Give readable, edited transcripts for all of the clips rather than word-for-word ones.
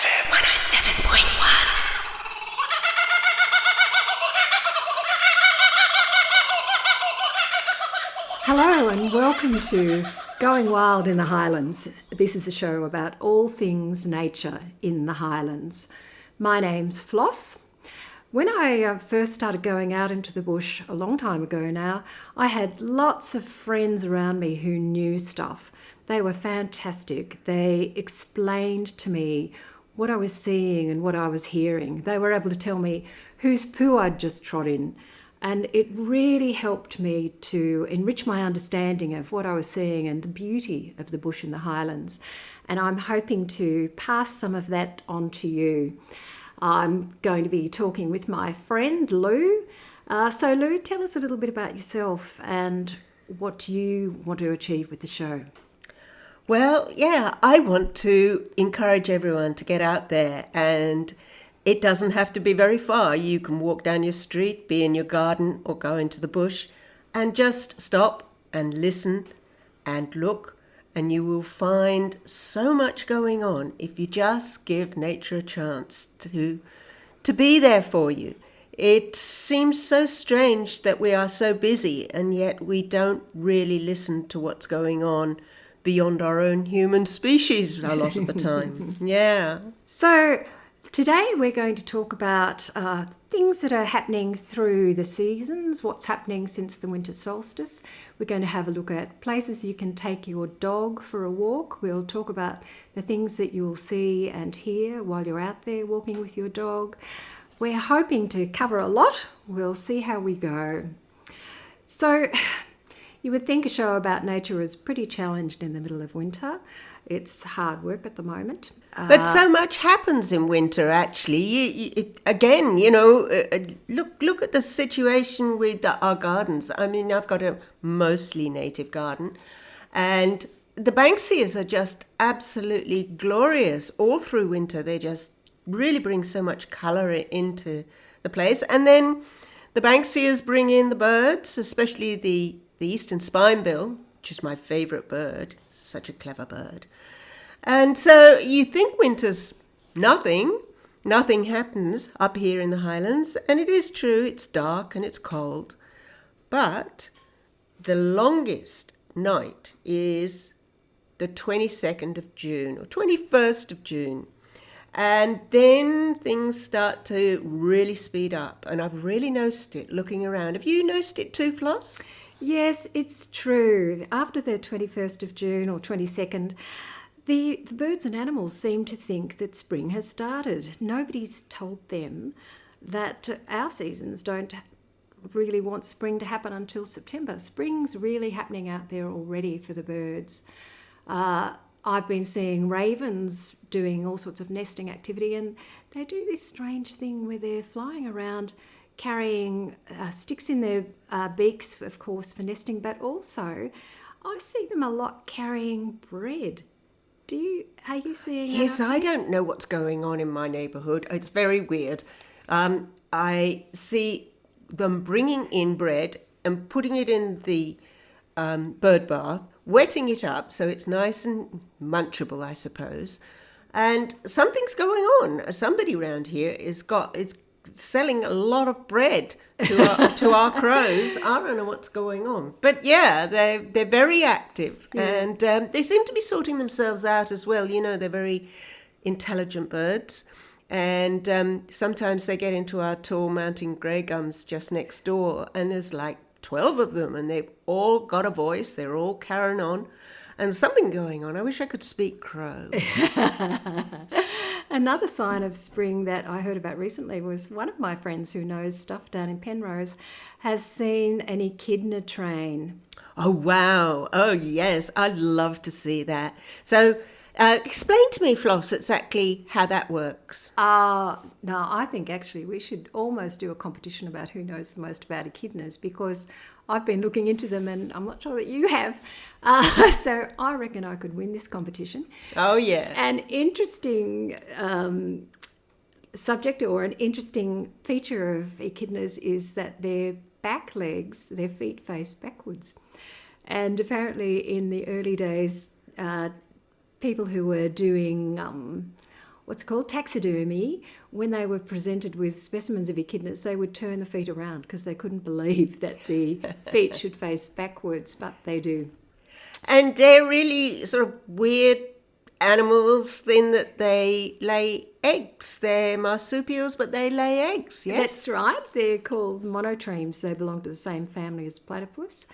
FM 107.1. Hello and welcome to Going Wild in the Highlands. This is a show about all things nature in the Highlands. My name's Floss. When I first started going out into the bush a long time ago now, I had lots of friends around me who knew stuff. They were fantastic. They explained to me what I was seeing and what I was hearing. They were able to tell me whose poo I'd just trod in. And it really helped me to enrich my understanding of what I was seeing and the beauty of the bush in the Highlands. And I'm hoping to pass some of that on to you. I'm going to be talking with my friend Lou. So Lou, tell us a little bit about yourself and what you want to achieve with the show. Well, yeah, I want to encourage everyone to get out there, and it doesn't have to be very far. You can walk down your street, be in your garden, or go into the bush and just stop and listen and look, and you will find so much going on if you just give nature a chance to be there for you. It seems so strange that we are so busy and yet we don't really listen to what's going on beyond our own human species a lot of the time. Yeah. So today we're going to talk about things that are happening through the seasons, what's happening since the winter solstice. We're going to have a look at places you can take your dog for a walk. We'll talk about the things that you'll see and hear while you're out there walking with your dog. We're hoping to cover a lot. We'll see how we go. So you would think a show about nature is pretty challenged in the middle of winter. It's hard work at the moment. But so much happens in winter, actually. Look at the situation with our gardens. I mean, I've got a mostly native garden, and the Banksias are just absolutely glorious all through winter. They just really bring so much colour into the place. And then the Banksias bring in the birds, especially the eastern spinebill, which is my favourite bird. Such a clever bird. And so you think winter's nothing happens up here in the Highlands, and it is true, it's dark and it's cold, but the longest night is the 22nd of June or 21st of June, and then things start to really speed up, and I've really noticed it looking around. Have you noticed it too, Floss? Yes, it's true. After the 21st of June or 22nd, the birds and animals seem to think that spring has started. Nobody's told them that our seasons don't really want spring to happen until September. Spring's really happening out there already for the birds. I've been seeing ravens doing all sorts of nesting activity, and they do this strange thing where they're flying around carrying sticks in their beaks, of course, for nesting, but also I see them a lot carrying bread. Are you seeing that? Yes, I don't know what's going on in my neighbourhood. It's very weird. I see them bringing in bread and putting it in the bird bath, wetting it up so it's nice and munchable, I suppose. And something's going on. Somebody around here is selling a lot of bread to our crows. I don't know what's going on, but yeah, they're very active, and they seem to be sorting themselves out as well. You know, they're very intelligent birds, and sometimes they get into our tall mountain grey gums just next door, and there's like 12 of them, and they've all got a voice. They're all carrying on. And something going on. I wish I could speak crow. Another sign of spring that I heard about recently was one of my friends who knows stuff down in Penrose has seen an echidna train. Oh, wow. Oh, yes. I'd love to see that. So explain to me, Floss, exactly how that works. No, I think actually we should almost do a competition about who knows the most about echidnas, because I've been looking into them and I'm not sure that you have. So I reckon I could win this competition. Oh, yeah. An interesting subject or an interesting feature of echidnas is that their back legs, their feet face backwards. And apparently in the early days, people who were doing what's called taxidermy, when they were presented with specimens of echidnas, they would turn the feet around because they couldn't believe that the feet should face backwards, but they do. And they're really sort of weird animals in that they lay eggs. They're marsupials, but they lay eggs, yes? That's right. They're called monotremes. They belong to the same family as platypus.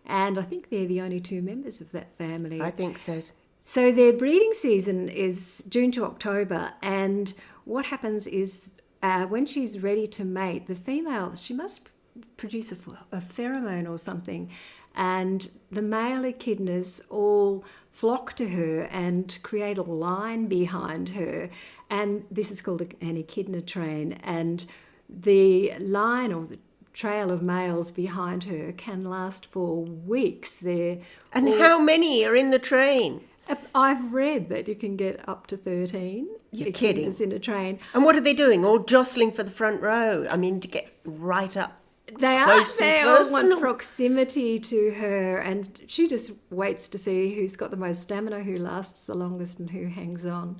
And I think they're the only two members of that family. I think so. So their breeding season is June to October, and what happens is when she's ready to mate, the female, she must produce a pheromone or something, and the male echidnas all flock to her and create a line behind her, and this is called an echidna train, and the line or the trail of males behind her can last for weeks. And how many are in the train? I've read that you can get up to 13 You're kidding. in a train. And what are they doing? All jostling for the front row? I mean, to get right up. They Close and all personal. want proximity to her, and she just waits to see who's got the most stamina, who lasts the longest, and who hangs on.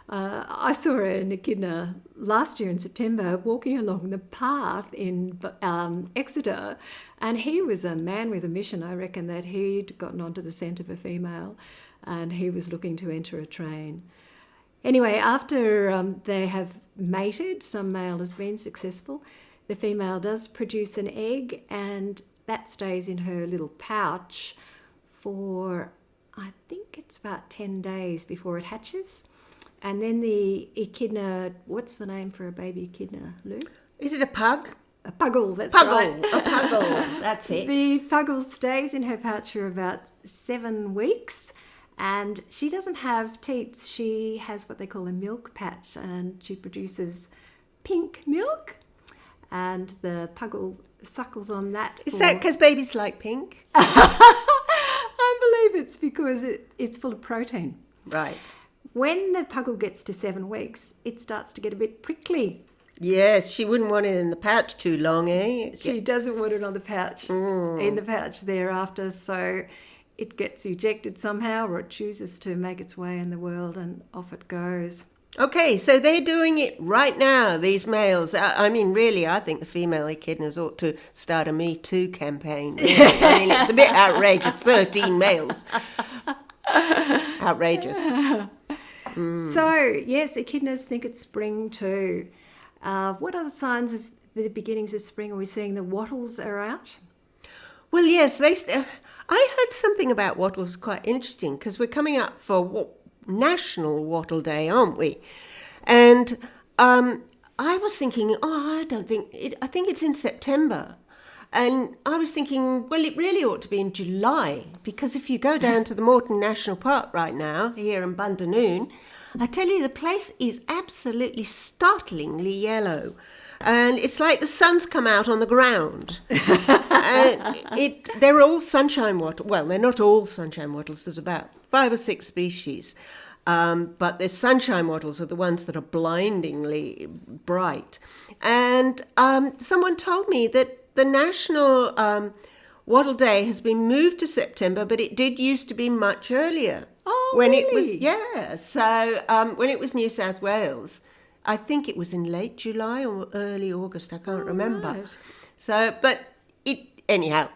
I saw an echidna last year in September walking along the path in Exeter, and he was a man with a mission. I reckon that he'd gotten onto the scent of a female, and he was looking to enter a train. Anyway, after they have mated, some male has been successful, the female does produce an egg, and that stays in her little pouch for, I think it's about 10 days before it hatches. And then the echidna, what's the name for a baby echidna, Lou? Is it a pug? A puggle, that's Puggle. right. A puggle. That's it. The puggle stays in her pouch for about 7 weeks, and she doesn't have teats. She has what they call a milk patch, and she produces pink milk, and the puggle suckles on that. Is that because babies like pink? I believe it's because it's full of protein. Right. When the puggle gets to 7 weeks, it starts to get a bit prickly. Yes, she wouldn't want it in the pouch too long, eh? She doesn't want it on the pouch, in the pouch thereafter, so it gets ejected somehow, or it chooses to make its way in the world, and off it goes. Okay, so they're doing it right now, these males. I mean, really, I think the female echidnas ought to start a Me Too campaign. Really. I mean, it's a bit outrageous, 13 males. Outrageous. So, yes, echidnas think it's spring too. What other signs of the beginnings of spring are we seeing? The wattles are out? Well, yes, I heard something about wattles quite interesting, because we're coming up for National Wattle Day, aren't we? And I was thinking, I think it's in September. And I was thinking, well, it really ought to be in July, because if you go down to the Moreton National Park right now, here in Bundanoon, I tell you, the place is absolutely startlingly yellow. And it's like the sun's come out on the ground. They're all sunshine wattles. Well, they're not all sunshine wattles. There's about 5 or 6 species. But the sunshine wattles are the ones that are blindingly bright. And someone told me that the National Wattle Day has been moved to September, but it did used to be much earlier. Oh, when really? It was, yeah. So when it was New South Wales, I think it was in late July or early August. I can't remember. Right. So, but anyhow,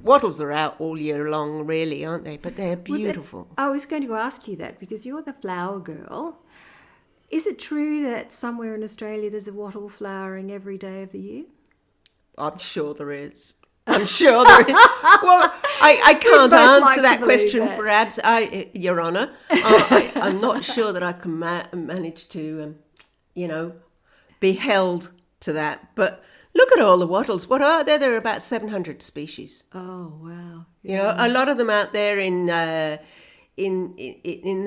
wattles are out all year long, really, aren't they? But they're beautiful. I was going to ask you that because you're the flower girl. Is it true that somewhere in Australia there's a wattle flowering every day of the year? I'm sure there is. I'm sure there is. Well, I can't both answer like that to believe question that. for Your Honour. I'm not sure that I can manage to, be held to that. But look at all the wattles. What are there? There are about 700 species. Oh, wow. You know, a lot of them out there in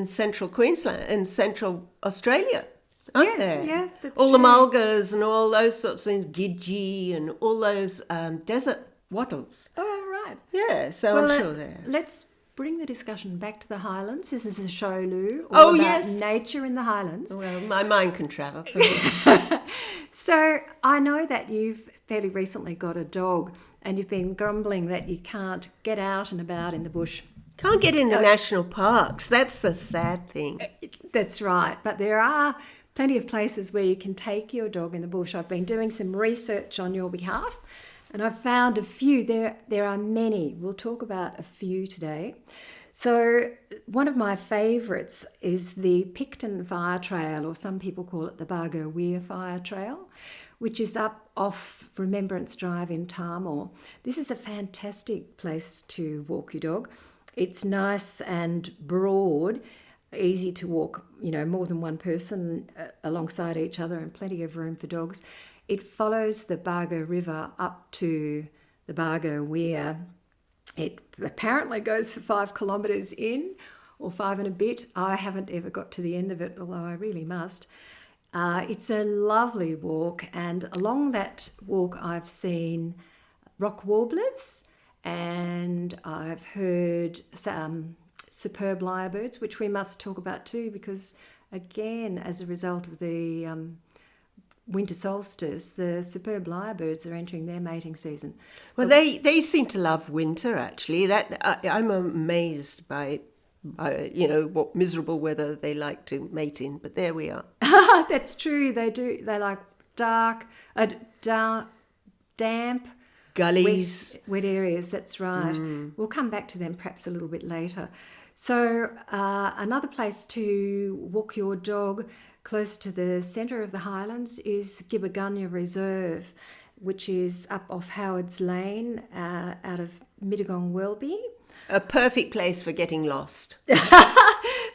central Queensland and central Australia. Aren't there? Yeah, that's all true. the mulgars and all those sorts of things, gidgee and all those desert wattles. Oh, right. Yeah, so Well, I'm sure there. let's bring the discussion back to the Highlands. This is a show, Lou, Oh, all about yes. nature in the Highlands. Well, my mind can travel. So I know that you've fairly recently got a dog, and you've been grumbling that you can't get out and about in the bush. Can't get in the national parks. That's the sad thing. That's right. But there are plenty of places where you can take your dog in the bush. I've been doing some research on your behalf and I've found a few. There are many. We'll talk about a few today. So one of my favourites is the Picton Fire Trail, or some people call it the Bargo Weir Fire Trail, which is up off Remembrance Drive in Tarmore. This is a fantastic place to walk your dog. It's nice and broad, easy to walk, more than one person alongside each other, and plenty of room for dogs. It follows the Bargo River up to the Bargo Weir. It apparently goes for 5 kilometres in, or 5 and a bit. I haven't ever got to the end of it, although I really must. It's a lovely walk, and along that walk I've seen rock warblers, and I've heard some superb lyrebirds, which we must talk about too, because again, as a result of the winter solstice, the superb lyrebirds are entering their mating season. Well, they seem to love winter, actually. I'm amazed by what miserable weather they like to mate in, but there we are. That's true, they do. They like dark, damp, gullies, wet areas, that's right. We'll come back to them perhaps a little bit later. So another place to walk your dog close to the centre of the Highlands is Gibbergunya Reserve, which is up off Howard's Lane out of Mittagong Welby. A perfect place for getting lost.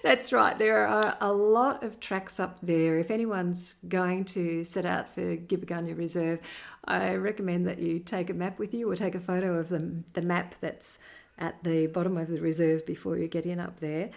That's right. There are a lot of tracks up there. If anyone's going to set out for Gibbergunya Reserve, I recommend that you take a map with you, or take a photo of the map that's at the bottom of the reserve before you get in up there.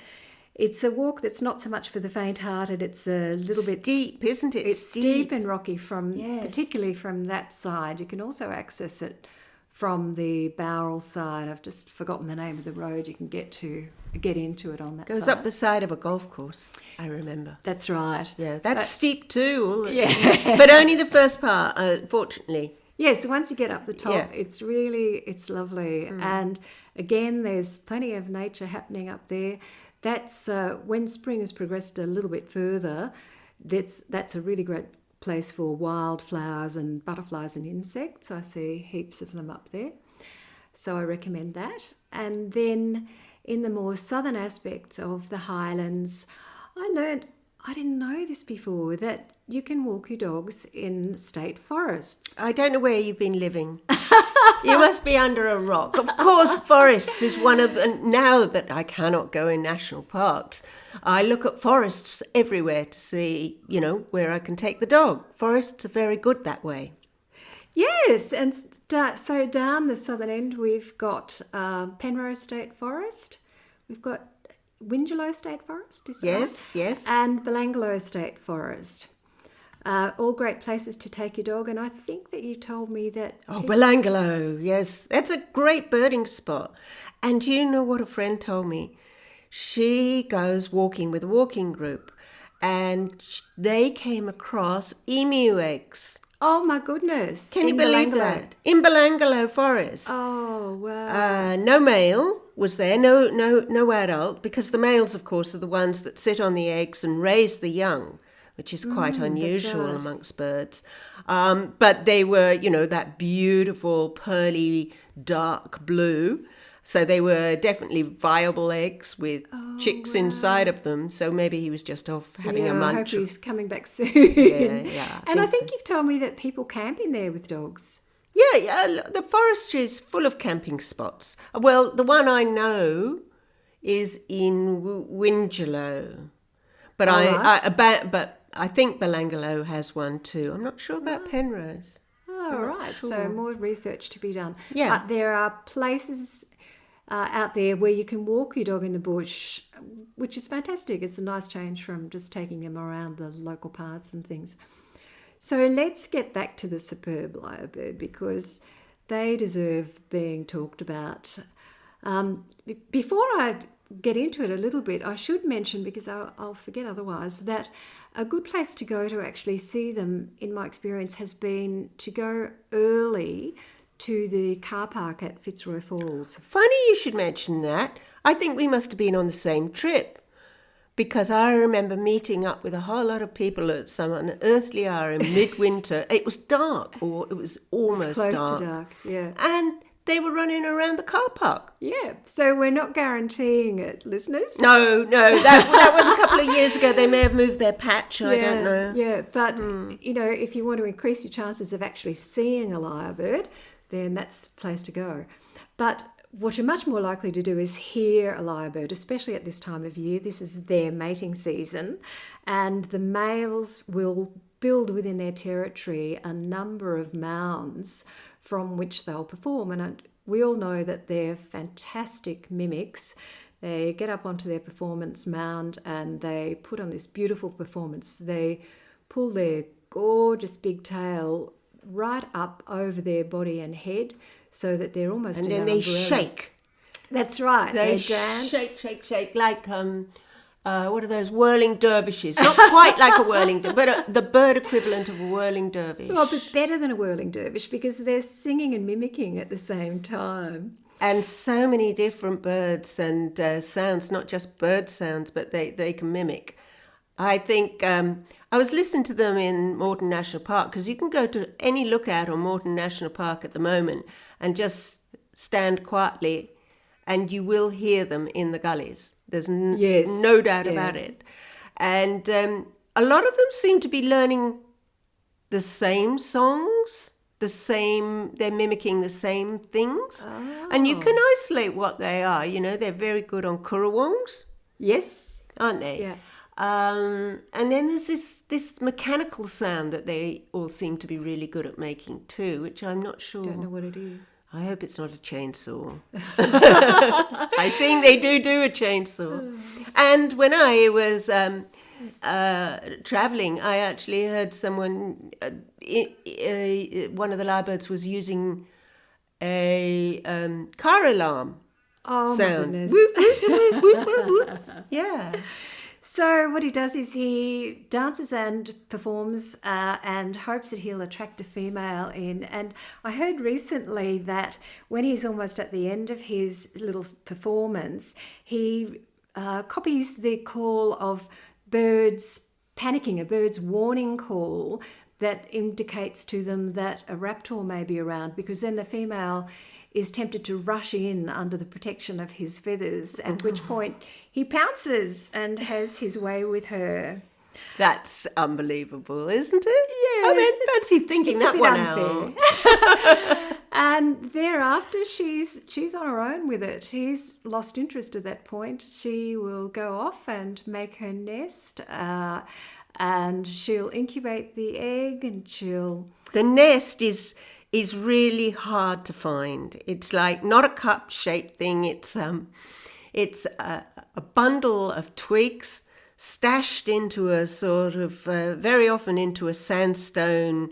It's a walk that's not so much for the faint-hearted. It's a little bit steep, isn't it? It's steep and rocky Yes. particularly from that side. You can also access it from the Bowral side. I've just forgotten the name of the road you can get into it on that side. Goes up the side of a golf course, I remember. That's right. Yeah, that's steep too. Yeah. But only the first part, fortunately. Yeah, so once you get up the top, Yeah. it's lovely. And again, there's plenty of nature happening up there. That's when spring has progressed a little bit further, that's a really great place for wildflowers and butterflies and insects. I see heaps of them up there. So I recommend that. And then in the more southern aspects of the Highlands, I didn't know this before, that you can walk your dogs in state forests. I don't know where you've been living. You must be under a rock. Of course, forests is one of... And now that I cannot go in national parks, I look at forests everywhere to see, where I can take the dog. Forests are very good that way. Yes, and so down the southern end, we've got Penrose State Forest. We've got Wingelow State Forest, is that right? Yes. And Belanglo State Forest. All great places to take your dog, and I think that you told me that... Oh, Belanglo, yes. That's a great birding spot. And you know what a friend told me? She goes walking with a walking group, and they came across emu eggs. Oh, my goodness. Can you believe Belanglo. that? In Belanglo Forest. Oh, wow. No male was there, no adult, because the males, of course, are the ones that sit on the eggs and raise the young, which is quite unusual right. amongst birds. But they were, that beautiful, pearly, dark blue. So they were definitely viable eggs with chicks inside of them. So maybe he was just off having a munch. I hope he's coming back soon. Yeah. And I think you've told me that people camp in there with dogs. Yeah, the forestry is full of camping spots. Well, the one I know is in Wingelow. But I think Belanglo has one too. I'm not sure about Penrose. Oh, right. Sure. So more research to be done. Yeah. But there are places out there where you can walk your dog in the bush, which is fantastic. It's a nice change from just taking them around the local paths and things. So let's get back to the superb lyrebird, because they deserve being talked about. Before I get into it a little bit, I should mention, because I'll forget otherwise, that a good place to go to actually see them, in my experience, has been to go early to the car park at Fitzroy Falls. Funny you should mention that. I think we must have been on the same trip, because I remember meeting up with a whole lot of people at some unearthly hour in midwinter. It was dark, or it was almost Close dark. to dark, yeah. And they were running around the car park. Yeah, so we're not guaranteeing it, listeners. No, that was a couple of years ago. They may have moved their patch, I don't know. Yeah, but, if you want to increase your chances of actually seeing a lyrebird, then that's the place to go. But what you're much more likely to do is hear a lyrebird, especially at this time of year. This is their mating season, and the males will build within their territory a number of mounds from which they'll perform. And we all know that they're fantastic mimics. They get up onto their performance mound and they put on this beautiful performance. They pull their gorgeous big tail right up over their body and head, so that they're almost And in then an they umbrella. shake. That's right. They dance. shake, like, what are those, whirling dervishes? Not quite like a whirling dervish, but the bird equivalent of a whirling dervish. Well, but better than a whirling dervish, because they're singing and mimicking at the same time. And so many different birds and sounds, not just bird sounds, but they can mimic. I think I was listening to them in Morton National Park, because you can go to any lookout on Morton National Park at the moment and just stand quietly and you will hear them in the gullies. There's no doubt about it. And a lot of them seem to be learning the same songs, they're mimicking the same things. Oh. And you can isolate what they are. They're very good on currawongs. Yes. Aren't they? Yeah. And then there's this mechanical sound that they all seem to be really good at making too, which I'm not sure. Don't know what it is. I hope it's not a chainsaw. I think they do a chainsaw. And when I was traveling, I actually heard someone, one of the lyrebirds was using a car alarm sound. My goodness. Whoop, whoop, whoop, whoop. Yeah. So what he does is he dances and performs and hopes that he'll attract a female in. And I heard recently that when he's almost at the end of his little performance, he copies the call of birds panicking, a bird's warning call that indicates to them that a raptor may be around, because then the female is tempted to rush in under the protection of his feathers, at which point he pounces and has his way with her. That's unbelievable, isn't it? Yes. I mean, fancy thinking that one out. And thereafter, she's on her own with it. He's lost interest at that point. She will go off and make her nest, and she'll incubate the egg, and the nest is really hard to find. It's like not a cup-shaped thing. It's a bundle of twigs stashed into a sort of, very often into a sandstone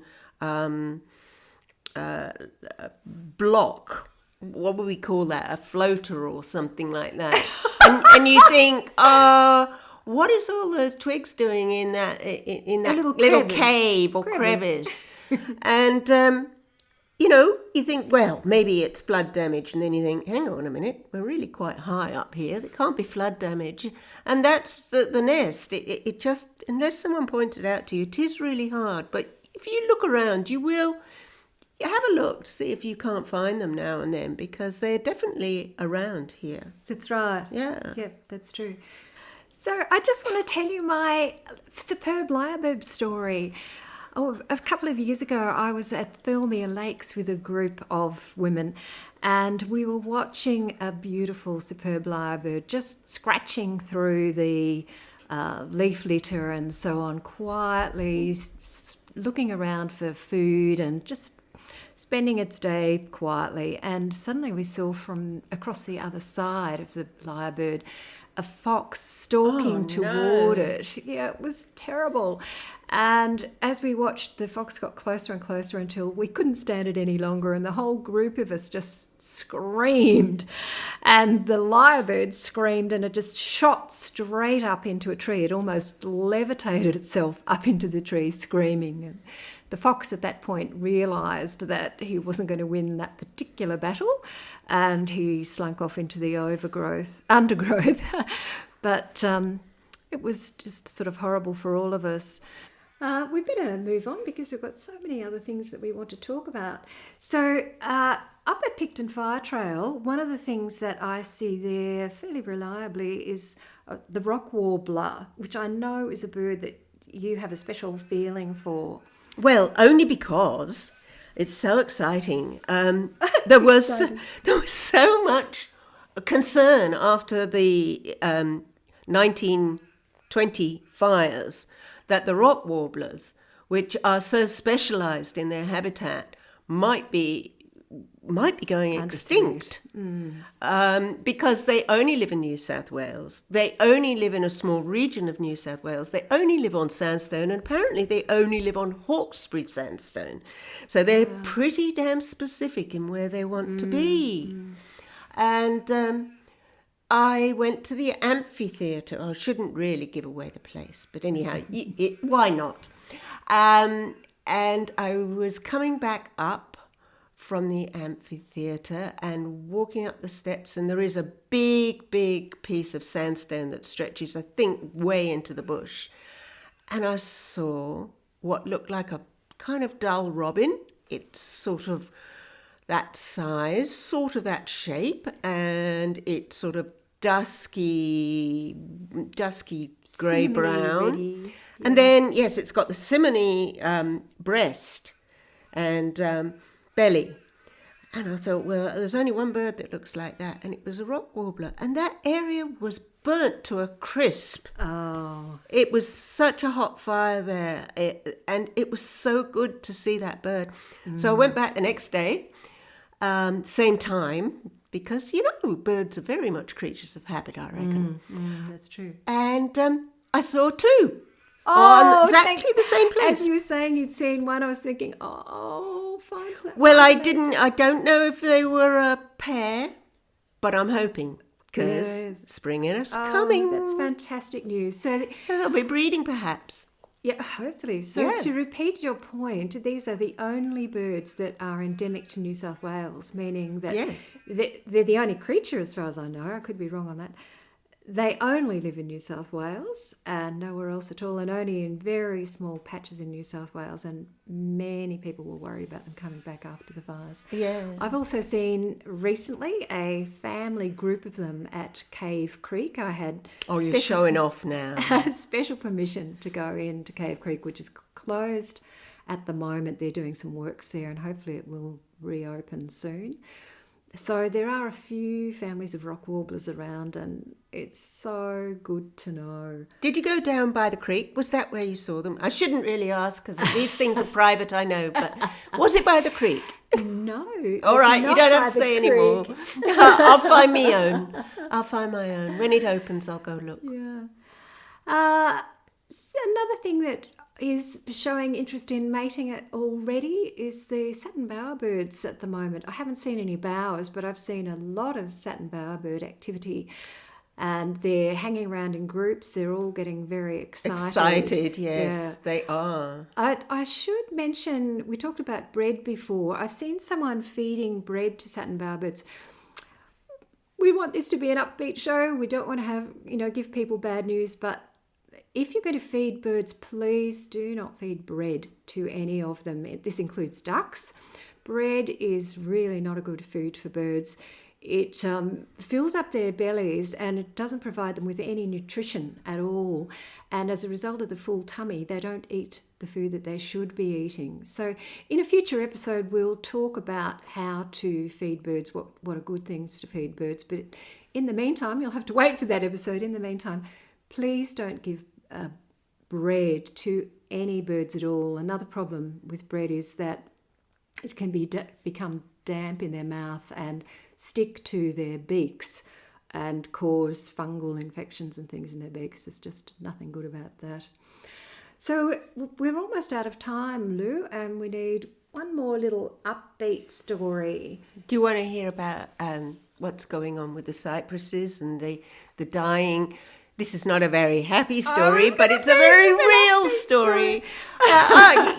block. What would we call that? A floater or something like that. and you think, what is all those twigs doing in that little cave or crevice? And you think, well, maybe it's flood damage, and then you think, hang on a minute, we're really quite high up here. There can't be flood damage. And that's the nest. It just, unless someone points it out to you, it is really hard. But if you look around, you will have a look to see if you can't find them now and then, because they're definitely around here. That's right. Yeah. Yeah, that's true. So I just want to tell you my superb lyrebird story. A couple of years ago, I was at Thirlmere Lakes with a group of women, and we were watching a beautiful, superb lyrebird just scratching through the leaf litter and so on, quietly looking around for food and just spending its day quietly. And suddenly we saw from across the other side of the lyrebird a fox stalking toward it. Yeah, it was terrible. And as we watched, the fox got closer and closer until we couldn't stand it any longer, and the whole group of us just screamed. And the lyrebird screamed, and it just shot straight up into a tree. It almost levitated itself up into the tree, screaming. And the fox at that point realised that he wasn't going to win that particular battle, and he slunk off into the undergrowth. But it was just sort of horrible for all of us. We better move on because we've got so many other things that we want to talk about. So up at Picton Fire Trail, one of the things that I see there fairly reliably is the rock warbler, which I know is a bird that you have a special feeling for. Well, only because it's so exciting. There was so much concern after the 1920 fires that the rock warblers, which are so specialised in their habitat, might be going extinct. Because they only live in New South Wales. They only live in a small region of New South Wales. They only live on sandstone, and apparently they only live on Hawkesbury sandstone. So they're pretty damn specific in where they want to be. And I went to the amphitheatre. I shouldn't really give away the place, but anyhow, why not? And I was coming back up from the amphitheatre and walking up the steps, and there is a big piece of sandstone that stretches, I think, way into the bush. And I saw what looked like a kind of dull robin. It's sort of that size, sort of that shape, and it's sort of dusky grey-brown. Yeah. And then, yes, it's got the simony breast and belly. And I thought, well, there's only one bird that looks like that, and it was a rock warbler. And that area was burnt to a crisp. Oh. It was such a hot fire there, and it was so good to see that bird. So I went back the next day, same time, because, birds are very much creatures of habit, I reckon. That's true. And I saw two. Oh, on exactly the same place. As you were saying you'd seen one, I was thinking, fine. Well, I don't know if they were a pair, but I'm hoping, because spring is coming. That's fantastic news. So they'll be breeding perhaps. Yeah, hopefully. So to repeat your point, these are the only birds that are endemic to New South Wales, meaning that they're the only creature, as far as I know. I could be wrong on that. They only live in New South Wales and nowhere else at all, and only in very small patches in New South Wales, and many people were worried about them coming back after the fires. Yeah. I've also seen recently a family group of them at Cave Creek. I had you're showing off now. special permission to go into Cave Creek, which is closed at the moment. They're doing some works there, and hopefully it will reopen soon. So there are a few families of rock warblers around, and it's so good to know. Did you go down by the creek? Was that where you saw them? I shouldn't really ask because these things are private, I know, but was it by the creek? No. All right, you don't have to say anymore. I'll find my own. I'll find my own. When it opens, I'll go look. Yeah. Another thing that is showing interest in mating it already is the satin bowerbirds at the moment. I haven't seen any bowers, but I've seen a lot of satin bowerbird activity, and they're hanging around in groups. They're all getting very excited. Excited, yes, they are. I should mention, we talked about bread before. I've seen someone feeding bread to satin bowerbirds. We want this to be an upbeat show. We don't want to have, give people bad news, but if you're going to feed birds, please do not feed bread to any of them. This includes ducks. Bread is really not a good food for birds. It fills up their bellies and it doesn't provide them with any nutrition at all. And as a result of the full tummy, they don't eat the food that they should be eating. So in a future episode, we'll talk about how to feed birds, what are good things to feed birds. But in the meantime, you'll have to wait for that episode. In the meantime, please don't give bread to any birds at all. Another problem with bread is that it can become damp in their mouth and stick to their beaks and cause fungal infections and things in their beaks. There's just nothing good about that. So we're almost out of time, Lou, and we need one more little upbeat story. Do you want to hear about what's going on with the cypresses and the dying? This is not a very happy story, but it's a very real story.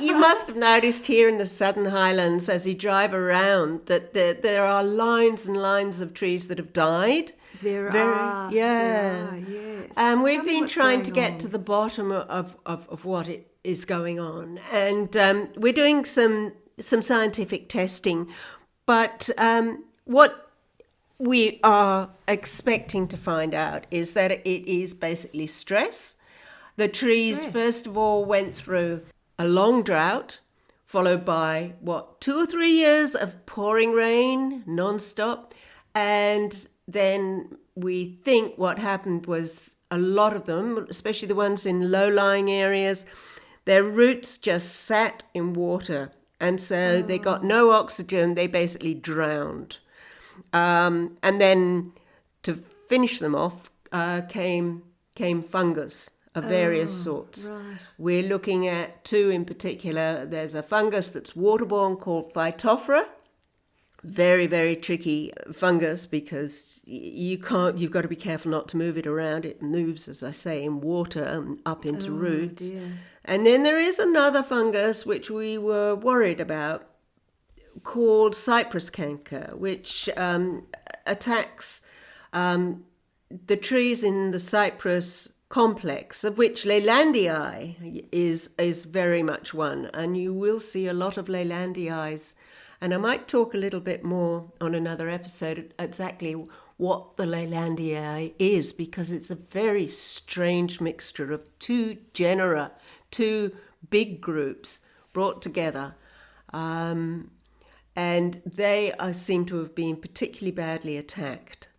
You must have noticed here in the Southern Highlands as you drive around that there are lines and lines of trees that have died. There are, yes. And we've Tell me been what's trying going to get on. to the bottom of what it is going on. And we're doing some scientific testing. But what we are expecting to find out is that it is basically stress. The trees, first of all, went through a long drought, followed by, 2 or 3 years of pouring rain non-stop. And then we think what happened was a lot of them, especially the ones in low-lying areas, their roots just sat in water. And so they got no oxygen. They basically drowned. And then to finish them off came fungus of various sorts. Right. We're looking at 2 in particular. There's a fungus that's waterborne called Phytophthora. Very, very tricky fungus because you've got to be careful not to move it around. It moves, as I say, in water and up into roots. Dear. And then there is another fungus which we were worried about called cypress canker, which attacks the trees in the cypress complex, of which Leylandii is very much one. And you will see a lot of Leylandii. And I might talk a little bit more on another episode exactly what the Leylandii is, because it's a very strange mixture of 2 genera, 2 big groups brought together. And they seem to have been particularly badly attacked.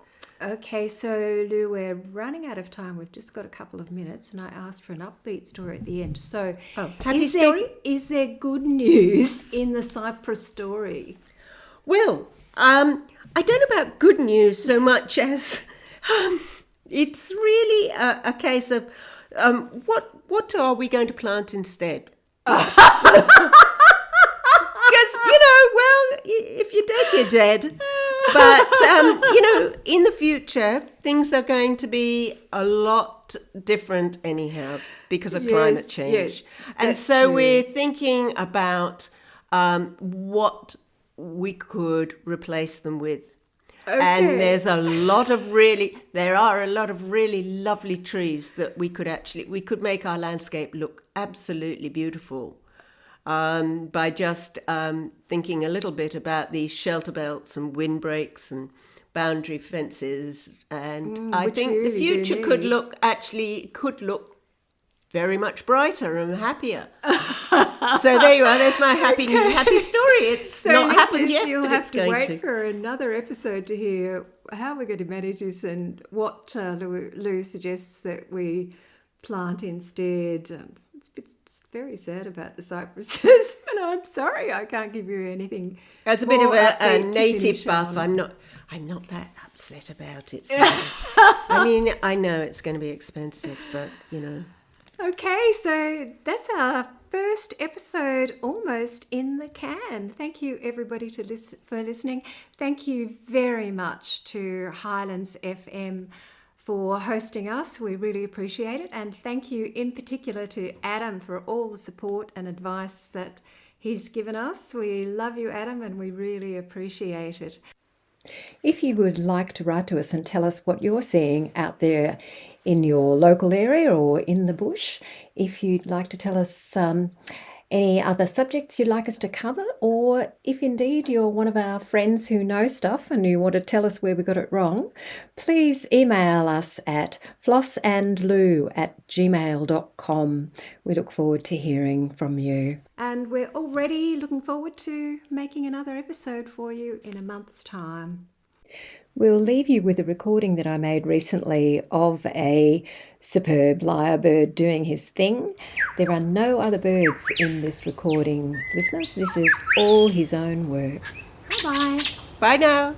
Okay, so Lou, we're running out of time. We've just got a couple of minutes, and I asked for an upbeat story at the end. So, happy story? Is there good news in the cypress story? Well, I don't know about good news so much as it's really a case of what are we going to plant instead? Because, if you're dead, you're dead. But, in the future, things are going to be a lot different anyhow because of climate change. Yes, and so we're thinking about what we could replace them with. Okay. And there are a lot of really lovely trees that we could make our landscape look absolutely beautiful. By just thinking a little bit about these shelter belts and windbreaks and boundary fences. And I think really the future do could need. look very much brighter and happier. So there you are. There's my happy story. It's not happened yet, You'll but have it's to going wait to. for another episode to hear how we're going to manage this and what Lou suggests that we plant instead. It's very sad about the cypresses, and I'm sorry I can't give you anything. As a bit of a upbeat to native finish buff, on. I'm not that upset about it. So. I mean, I know it's going to be expensive, but Okay, so that's our first episode almost in the can. Thank you everybody for listening. Thank you very much to Highlands FM for hosting us. We really appreciate it. And thank you in particular to Adam for all the support and advice that he's given us. We love you, Adam, and we really appreciate it. If you would like to write to us and tell us what you're seeing out there in your local area or in the bush, if you'd like to tell us any other subjects you'd like us to cover, or if indeed you're one of our friends who know stuff and you want to tell us where we got it wrong, please email us at flossandlou@gmail.com. We look forward to hearing from you. And we're already looking forward to making another episode for you in a month's time. We'll leave you with a recording that I made recently of a superb lyrebird doing his thing. There are no other birds in this recording, listeners. This is all his own work. Bye-bye. Bye now.